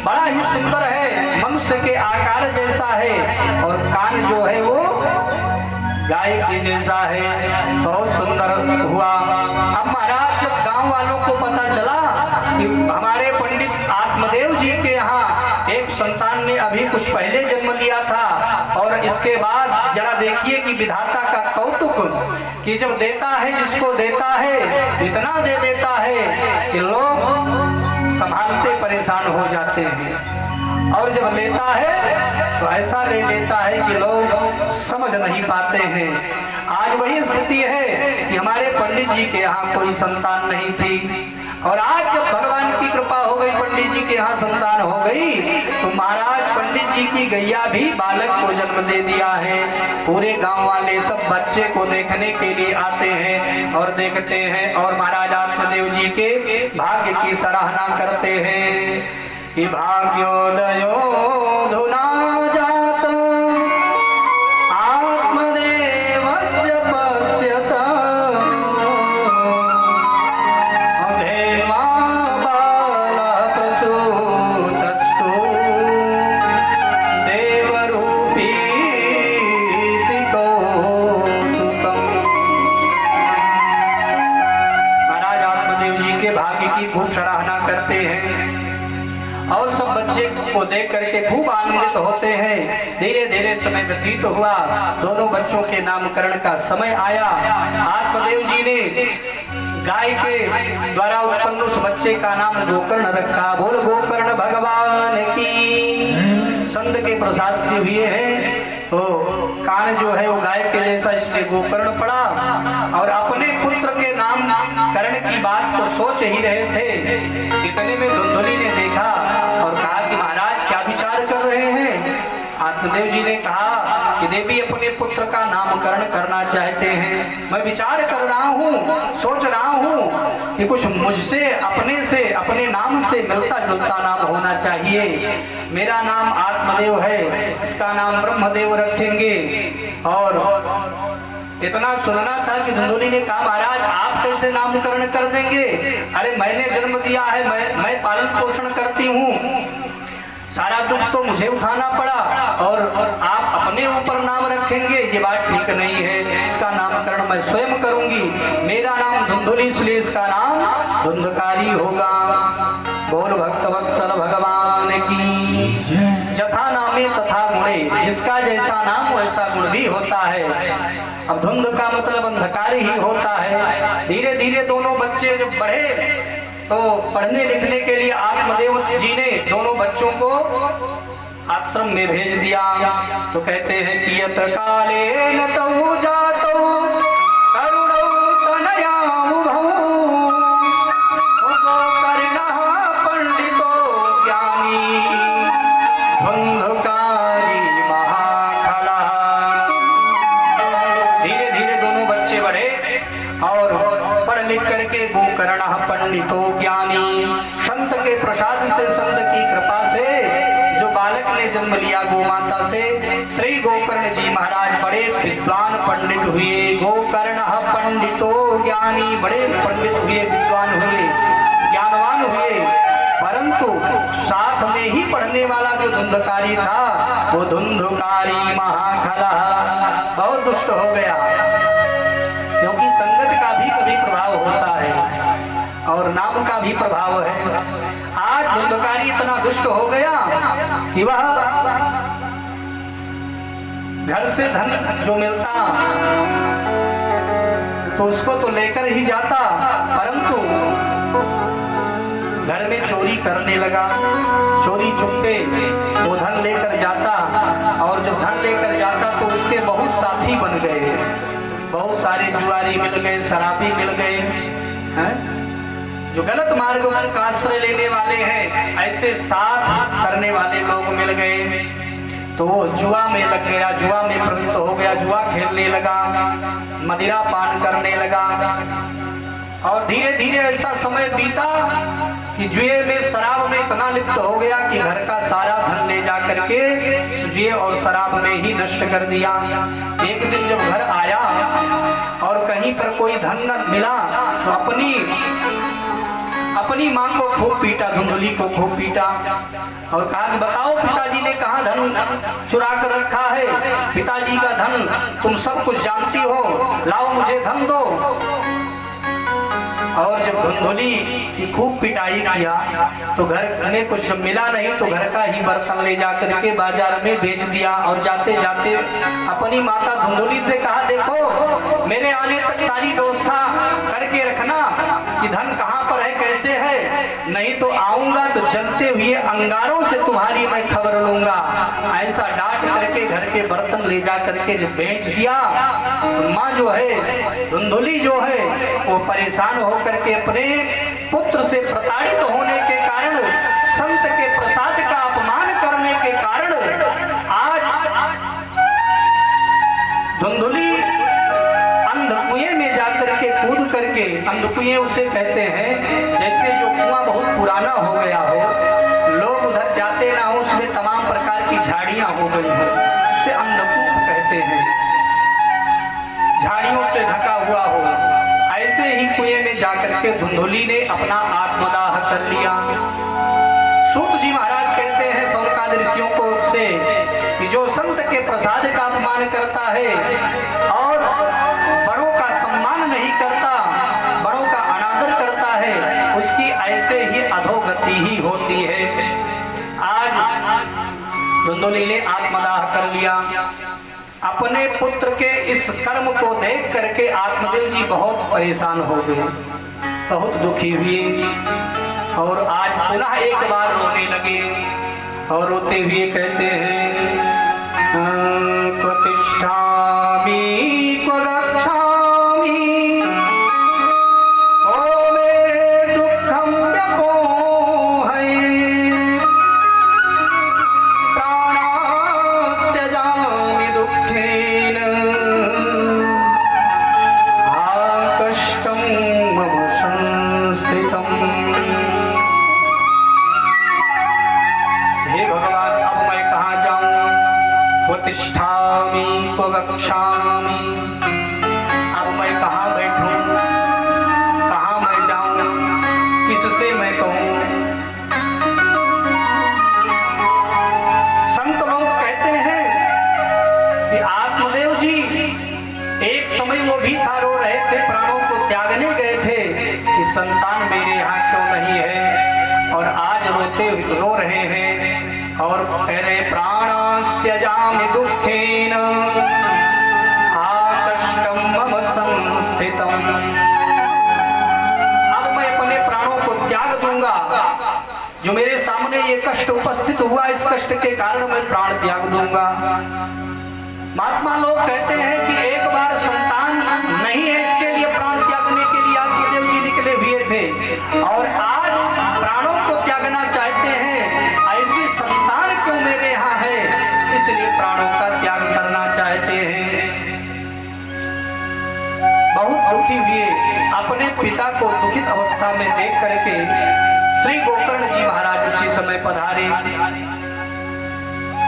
बड़ा ही सुंदर है, मनुष्य के आकार जैसा है, और कान जो है वो गाय के जैसा है, बहुत सुंदर हुआ। अब महाराज जब गांव वालों को पता चला कि हमारे पंडित आत्मदेव जी के यहाँ एक संतान ने अभी कुछ पहले जन्म लिया था, और इसके बाद जरा देखिए कि विधाता का कौतुक कि जब देता है जिसको देता है इतना दे देता है कि लोग संभालते परेशान हो जाते हैं। और जब लेता है तो ऐसा ले लेता है कि लोग समझ नहीं पाते हैं। आज वही स्थिति है कि हमारे पंडित जी के यहाँ कोई संतान नहीं थी, और आज जब भगवान की कृपा हो गई, पंडित जी के यहाँ संतान हो गई, तो महाराज पंडित जी की गैया भी बालक को जन्म दे दिया है। पूरे गांव वाले सब बच्चे को देखने के लिए आते हैं और देखते हैं, और महाराज आत्मदेव जी के भाग्य की सराहना करते हैं कि भाग्योदयो धुना जात आत्मदेवस्य पश्यत अधेमा बालः प्रसूतस्तु देवरूपीति कौतुकम्। महाराज आत्मदेव जी के भाग्य की खूब सराहना करते हैं और सब बच्चे को देख करके खूब आनंदित होते हैं। धीरे धीरे समय व्यतीत हुआ, दोनों बच्चों के नामकरण का समय आया। आत्मदेव जी ने गाय के द्वारा उत्पन्न उस बच्चे का नाम गोकर्ण रखा। बोल गोकर्ण भगवान की। संत के प्रसाद से हुए हैं तो कान जो है वो गाय के जैसा, इसलिए गोकर्ण पड़ा। और अपने पुत्र के नामकरण की बात तो सोच ही रहे थे, इतने में धुंधुली ने देखा और कहा कि महाराज क्या विचार कर रहे हैं। आत्मदेव जी ने कहा कि देवी अपने पुत्र का नामकरण करना चाहते हैं। मैं विचार कर रहा हूँ, सोच रहा हूँ कि कुछ मुझसे अपने नाम से मिलता जुलता नाम होना चाहिए। मेरा नाम आत्मदेव है, इसका नाम ब्रह्मदेव रखेंगे। और इतना सुनना था कि धुंधुली ने कहा महाराज आप कैसे नामकरण कर देंगे। अरे मैंने जन्म दिया है, मैं पालन पोषण करती हूँ, सारा दुख तो मुझे उठाना पड़ा और आप अपने ऊपर नाम रखेंगे, ये बात ठीक नहीं है। इसका नामकरण मैं स्वयं करूंगी। मेरा नाम धुंधुली, इसलिए इसका नाम धुंधकारी होगा। बोल भक्तवत्सल भगवान की। जथा नामे तथा गुणे, जिसका जैसा नाम वैसा गुण भी होता है। अब धुंध का मतलब अंधकार ही होता है। धीरे धीरे दोनों बच्चे जब बढ़े तो पढ़ने लिखने के लिए आत्मदेव जी ने दोनों बच्चों को आश्रम में भेज दिया। तो कहते हैं कि यत काले न तौ जातो करुणौ तनयामुभौ गोकर्णः पंडितो ज्ञानी धुंधकारी महाखलः। धीरे धीरे दोनों बच्चे बढ़े और पढ़ लिख करके गोकर्ण पंडितो ज्ञानी, संत के प्रसाद से, संत की कृपा से जो बालक ने जन्म लिया गो माता से, श्री गोकर्ण जी महाराज बड़े विद्वान पंडित हुए। गोकर्ण पंडितो ज्ञानी, बड़े पंडित हुए, विद्वान हुए, ज्ञानवान हुए। परंतु साथ में ही पढ़ने वाला जो धुंधकारी था वो धुंधकारी महाखलः बहुत दुष्ट हो गया। क्योंकि संगत का भी कभी प्रभाव होता है और नाम का भी प्रभाव है। आज धुंधकारी इतना दुष्ट हो गया कि वह घर से धन जो मिलता तो उसको तो लेकर ही जाता, परंतु घर में चोरी करने लगा। चोरी चुपके वो धन लेकर जाता, और जब धन लेकर जाता तो उसके बहुत साथी बन गए। बहुत सारे जुआरी मिल गए, शराबी मिल गए हैं, जो गलत मार्ग का आश्रय लेने वाले हैं, ऐसे साथ करने वाले लोग मिल गए। तो वो जुआ में लग गया, जुआ में प्रवृत्त हो गया, जुआ खेलने लगा, मदिरा पान करने लगा। और धीरे धीरे ऐसा समय बीता कि जुए में, शराब में इतना लिप्त हो गया कि घर का सारा धन ले जा करके जुए और शराब में ही नष्ट कर दिया। एक दिन जब घर आया और कहीं पर कोई धन न मिला तो अपनी मां को खूब पीटा, धुंधुली को खूब पीटा और कहा कि बताओ पिताजी ने कहाँ धन चुरा कर रखा है, पिताजी का धन तुम सब कुछ जानती हो, लाओ मुझे धन दो। और जब धुंधुली की खूब पिटाई किया तो घर में कुछ मिला नहीं तो घर का ही बर्तन ले जाकर के बाजार में बेच दिया। और जाते जाते अपनी माता धुंधुली से कहा देखो मेरे आने तक सारी व्यवस्था करके रखना कि धन कहाँ पर है, कैसे से है, नहीं तो आऊंगा तो जलते हुए अंगारों से तुम्हारी मैं खबर लूंगा। ऐसा डांट करके घर के बर्तन ले जा करके जब बेच दिया, तो माँ जो है धुंधुली जो है वो परेशान होकर के अपने पुत्र से प्रताड़ित होने के कारण, संत के प्रसाद का अपमान करने के कारण आज धुंधुली अंधकुएं में जाकर के कूद करके, अंधकुएं उसे कहते हैं जैसे जो कुआं बहुत पुराना हो गया हो, लोग उधर जाते ना हो, उसमें तमाम प्रकार की झाड़ियां हो गई हो, उसे अंधकूप कहते हैं, झाड़ियों से ढका हुआ हो। ऐसे ही कुएं में जाकर के धुंधुली ने अपना आत्मदाह कर लिया। सूत जी महाराज कहते हैं सौनकादि ऋषियों को से कि जो संत के प्रसाद का अपमान करता है और बड़ों का सम्मान नहीं करता, बड़ों का अनादर करता है, उसकी ऐसे ही अधोगति ही होती है। आज धुंधुली ने आत्मदाह कर लिया। अपने पुत्र के इस कर्म को देख करके आत्मदेव जी बहुत परेशान हो गए, बहुत दुखी हुए और आज पुनः एक बार रोने लगे और रोते हुए कहते हैं क्व तिष्ठामि क्व गच्छामि, ओ मे दुःखं व्यपोहै, प्राणास्त्यजामि दुःखेन, हा कष्टं मम संस्थितम्। हे भगवान, अब मैं कहाँ जाऊं? क्व तिष्ठामि क्व गच्छामि, अब मैं कहाँ बैठूं, कहाँ मैं जाऊं, किससे मैं कहूं? संत लोग कहते हैं कि आत्मदेव जी एक समय वो भी था, रो रहे थे, प्राणों को त्यागने गए थे कि संतान मेरे यहाँ क्यों नहीं है, और आज रोते रो रहे हैं और कह रहे प्राणास्त्यजामि दुःखेन, हा कष्टं मम संस्थितम्। अब मैं अपने प्राणों को त्याग दूंगा, जो मेरे सामने ये कष्ट उपस्थित हुआ, इस कष्ट के कारण मैं प्राण त्याग दूंगा। महात्मा लोग कहते हैं कि एक बार संतान नहीं है, इसके लिए प्राण त्यागने के लिए आत्मदेव जी निकले हुए थे, और आज प्राणों को त्यागना चाहते हैं। ऐसी संसार क्यों मेरे यहाँ है, इसलिए प्राणों का त्याग करना चाहते हैं। बहुत दुखी हुए, अपने पिता को दुखित अवस्था में देख करके श्री गोकर्ण जी महाराज उसी समय पधारे।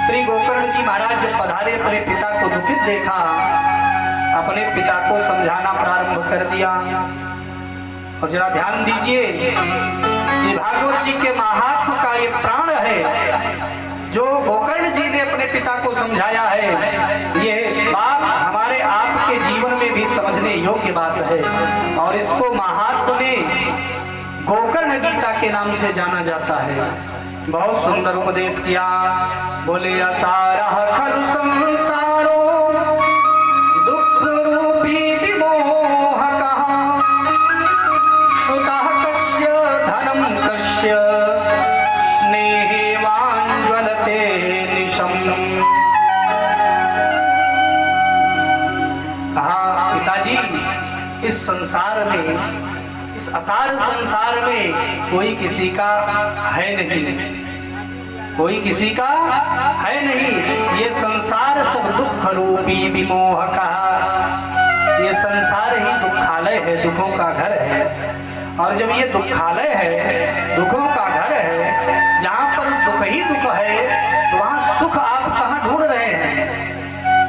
श्री गोकर्ण जी महाराज जब पधारे, अपने पिता को दुखित देखा, अपने पिता को समझाना प्रारंभ कर दिया। और जरा ध्यान दीजिए, ये भागवत जी के महात्मा का ये प्राण है जो गोकर्ण जी ने अपने पिता को समझाया है। ये बात हमारे आपके जीवन में भी समझने योग्य बात है, और इसको महात्मा ने गोकर्ण गीता के नाम से जाना जाता है। बहुत सुंदर उपदेश किया, बोले असारः खलु संसारो दुःख रूपी विमोहकः, श्रुतः कस्य धनं कस्य स्नेहेवान् ज्वलते निशम्। कहा पिताजी, इस संसार में, इस असार संसार में कोई किसी का है नहीं, कोई किसी का है नहीं। ये संसार सब दुख रूपी विमोहक, ये संसार ही दुखालय है, दुखों का घर है। और जब ये दुखालय है, दुखों का घर है, जहाँ पर दुख ही दुख है, तो वहाँ सुख आप कहाँ ढूंढ रहे हैं?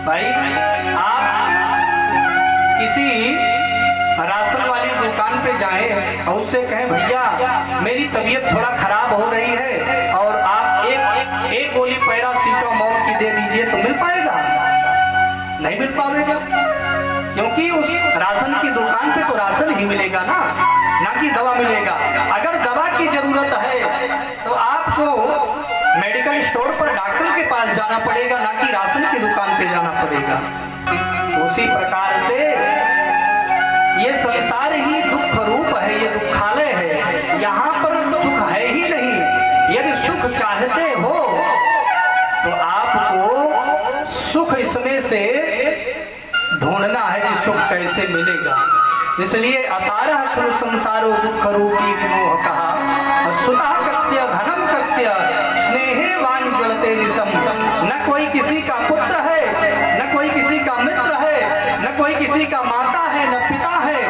भाई, आप किसी राशन वाली दुकान पे जाएं और उससे कहें भैया मेरी तबीयत थोड़ा खराब हो रही है और आप एक गोली पैरासीटामोल की दे दीजिए, तो मिल पाएगा? नहीं मिल पाएगा, क्योंकि उस राशन की दुकान पे तो राशन ही मिलेगा ना कि दवा मिलेगा। अगर दवा की जरूरत है तो आपको मेडिकल स्टोर पर डॉक्टर के पास जाना पड़ेगा, ना कि राशन की दुकान पे जाना पड़ेगा। उसी प्रकार से ये संसार ही दुख रूप है, ये दुखालय है। यहाँ कैसे मिलेगा। इसलिए असारः खलु संसारो दुख रूपी विमोह कहा। सुतः कस्य धनम कस्य स्नेहेवान ज्वलते निशम। न कोई किसी का पुत्र है, न कोई किसी का मित्र है, न कोई किसी का माता है, न पिता है।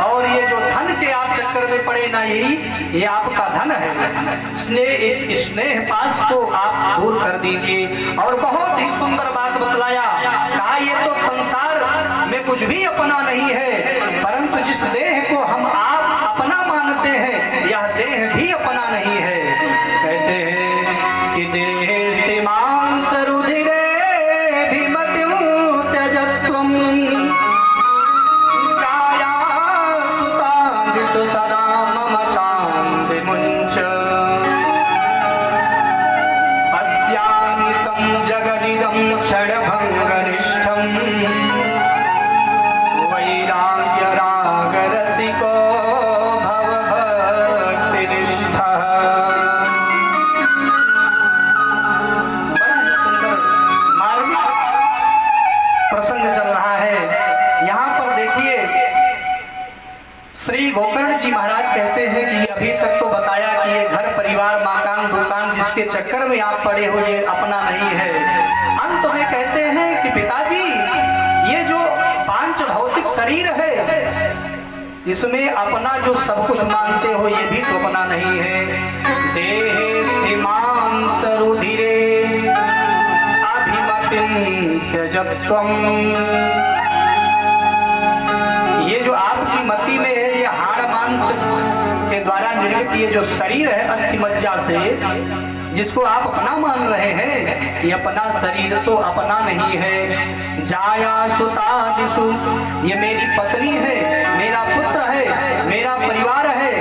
और ये जो धन के आप चक्कर में पड़े ना, यही ये आपका धन है। स्नेह, इस स्नेह पास को आप दूर कर दीजिए। और बहुत ही सुंदर बात बतलाया, कहा ये तो संसार में कुछ भी अपना नहीं है, परंतु जिस देह को हम आप अपना मानते हैं, यह देह भी अपना नहीं है। कहते हैं कि देहेस्तिमां सरुधिरे भीमतिं त्यजत्वं जाया सुतादिषु सदा ममतां विमुञ्च। अस्यामि संजगदिदं क्षणभङ्गनिष्ठम् वैराग्यरागरसिको भवभक्तिनिष्ठः। बड़ा ही सुंदर मार्मिक प्रसंग चल रहा है। यहाँ पर देखिए, श्री गोकर्ण जी महाराज कहते हैं कि अभी तक तो बताया कि ये घर परिवार मकान दुकान जिसके चक्कर में आप पड़े हो, ये अपना नहीं है। अंत में कहते हैं कि पिताजी, ये जो पांच भौतिक शरीर है, इसमें अपना जो सब कुछ मानते हो, ये भी तो अपना नहीं है। देहेस्तिमां सरुधिरे अभिमतिं त्यजत्वम्। ये जो आपकी मति में है, ये हाड़ मांस के द्वारा निर्मित ये जो शरीर है अस्थि मज्जा से, जिसको आप अपना मान रहे हैं, ये अपना शरीर तो अपना नहीं है। जाया सुतादिषु, ये मेरी पत्नी है, मेरा पुत्र है, मेरा परिवार है,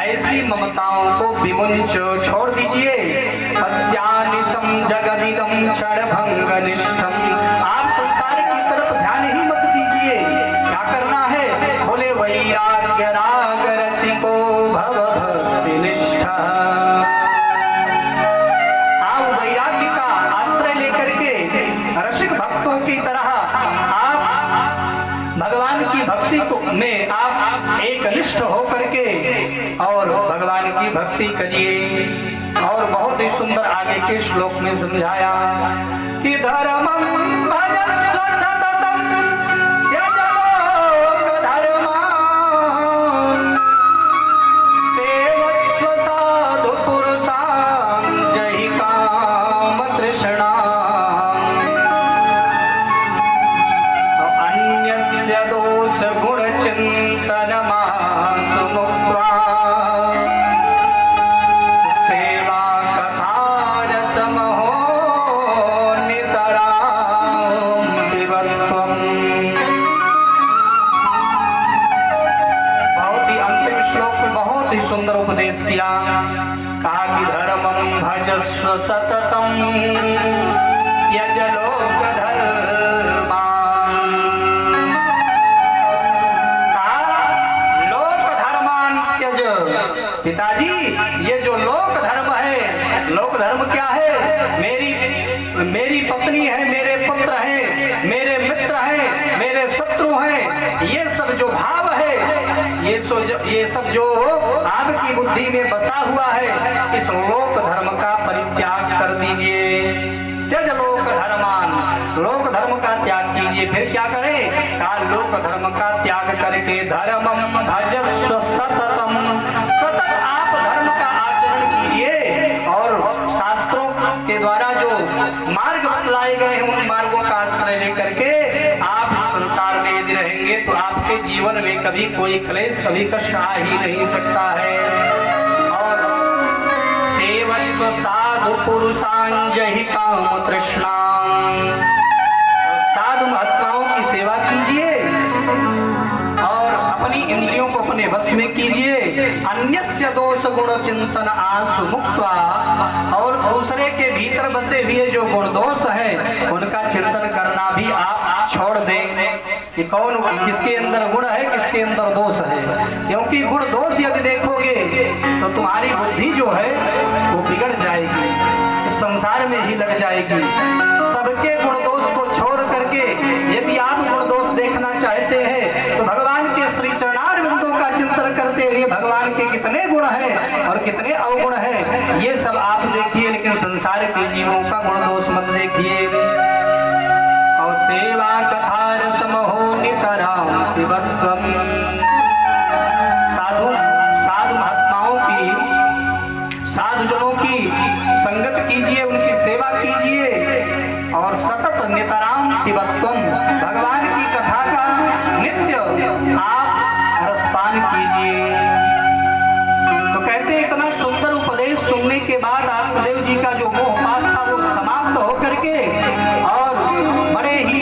ऐसी ममताओं को विमुंच छोड़ दीजिए। अस्यानिशं जगदिदं क्षणभङ्गनिष्ठम्। आप संसार की तरफ ध्यान ही मत दीजिए। क्या करना है? बोले वैराग्य राग रसिको भव भक्तिनिष्ठः। आप वैराग्य का आश्रय लेकर के रसिक भक्तों की तरह आप भगवान की भक्ति को में आप एक निष्ठ होकर के और भगवान की भक्ति करिए। और बहुत ही सुंदर आगे के श्लोक में समझाया कि धर्मं भजस्व सततं त्यज लोकधर्मान् सेवस्व साधु पुरुषान् जहि कामतृष्णाम्। अन्यस्य दोष गुण चिन्तनमासु मुक्त्वा सेवा कथा समहो नितरां दिवत्वम्। बहुत ही अंतिम श्लोक में बहुत ही सुंदर उपदेश किया। कहा कि धर्मं भजस्व सततं त्यज लोकधर्मान्। पिताजी, ये जो लोक धर्म है, लोक धर्म क्या है? मेरी पत्नी है, मेरे पुत्र हैं, मेरे मित्र हैं, मेरे शत्रु हैं, ये सब जो भाव है, ये सब जो आपकी बुद्धि में बसा हुआ है, इस लोक धर्म का परित्याग कर दीजिए। त्यज लोक धर्मान, लोक धर्म का त्याग कीजिए। फिर क्या करें? कहा लोक धर्म का त्याग करके धर्मं भजस्व सततम, सतत आप धर्म का आचरण कीजिए। और शास्त्रों के द्वारा जो मार्ग बतलाए गए हैं, उन मार्गों का आश्रय लेकर के आप संसार में यदि रहेंगे तो आपके जीवन में कभी कोई क्लेश, कभी कष्ट आ ही नहीं सकता है। और सेवस्व साधु पुरुषान् जहि काम तृष्णाम्। साधु महात्माओं की सेवा कीजिए और अपनी इंद्रियों को अपने वश में कीजिए। अन्यस्य दोष गुण चिंतन आसु मुक्त्वा, और दूसरे के भीतर बसे हुए जो गुण दोष है, उनका चिंतन करना भी आप छोड़ दें कि कौन किसके अंदर गुण है, किसके अंदर दोष है। क्योंकि गुण दोष यदि देखोगे तो तुम्हारी बुद्धि जो है वो बिगड़ जाएगी, इस संसार में ही लग जाएगी। सबके गुण दोष को छोड़ करके यदि आप गुण दोष देखना चाहते हैं तो भगवान के कितने गुण हैं और कितने अवगुण हैं, ये सब आप देखिए, लेकिन संसार के जीवों का गुण दोष मत देखिए। और सेवा कथा रसमहो नितराम पिबत्वम, साधु महात्माओं की, साधुजनों की संगत कीजिए, उनकी सेवा कीजिए और सतत नितराम पिबत्वम, भगवान की कथा का नित्य आप रसपान कीजिए। तो कहते हैं इतना सुंदर उपदेश सुनने के बाद आत्मदेव जी का जो मोह पास था वो समाप्त होकर के और बड़े ही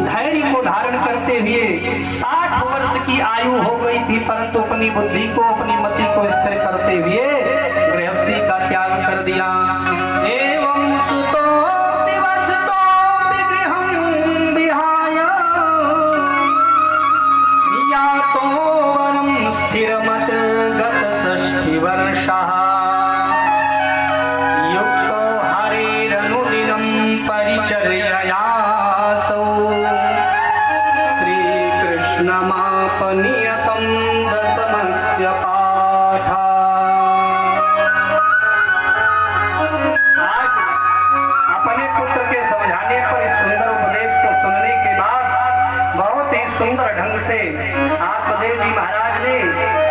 धैर्य को धारण करते हुए 60 वर्ष की आयु हो गई थी, परंतु अपनी बुद्धि को, अपनी मति को स्थिर करते हुए गृहस्थी का त्याग कर दिया। एवं सुतो दिवसतो विगृहं विहाय यातो वनं स्थिरमत गत 60 वर्षः युक्तो हरेरनुदिनं परिचर्ययासौ श्रीकृष्णमापनियतं दशमस्य पाठः। आज अपने पुत्र के समझाने पर इस सुंदर उपदेश को सुनने के बाद बहुत ही सुंदर ढंग से आत्मदेव जी महाराज ने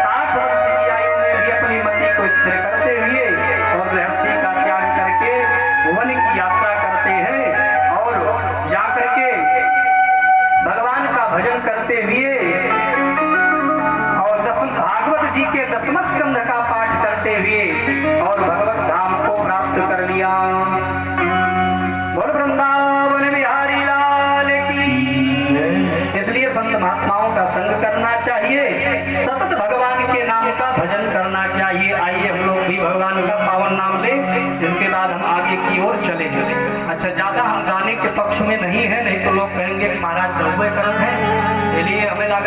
60 वर्ष की आयु में भी अपनी मति को स्थिर करते हुए और गृहस्थी का त्याग करके वन की यात्रा करते हैं और जाकर के भगवान का भजन करते हुए और भागवत जी के 10वें स्कंध का पाठ करते हुए और भगवत धाम को प्राप्त कर लिया। बोल वृंदावन बिहारी लाल की। इसलिए संत महात्माओं का संग करना चाहिए, सतत भगवान के नाम का भजन करना चाहिए। आइए हम लोग भी भगवान का पावन नाम लें, इसके बाद हम आगे की ओर चले। अच्छा, ज्यादा हम गाने के पक्ष में नहीं है, नहीं तो लोग कहेंगे कि महाराज गौवे करत है, इसलिए हमें लगा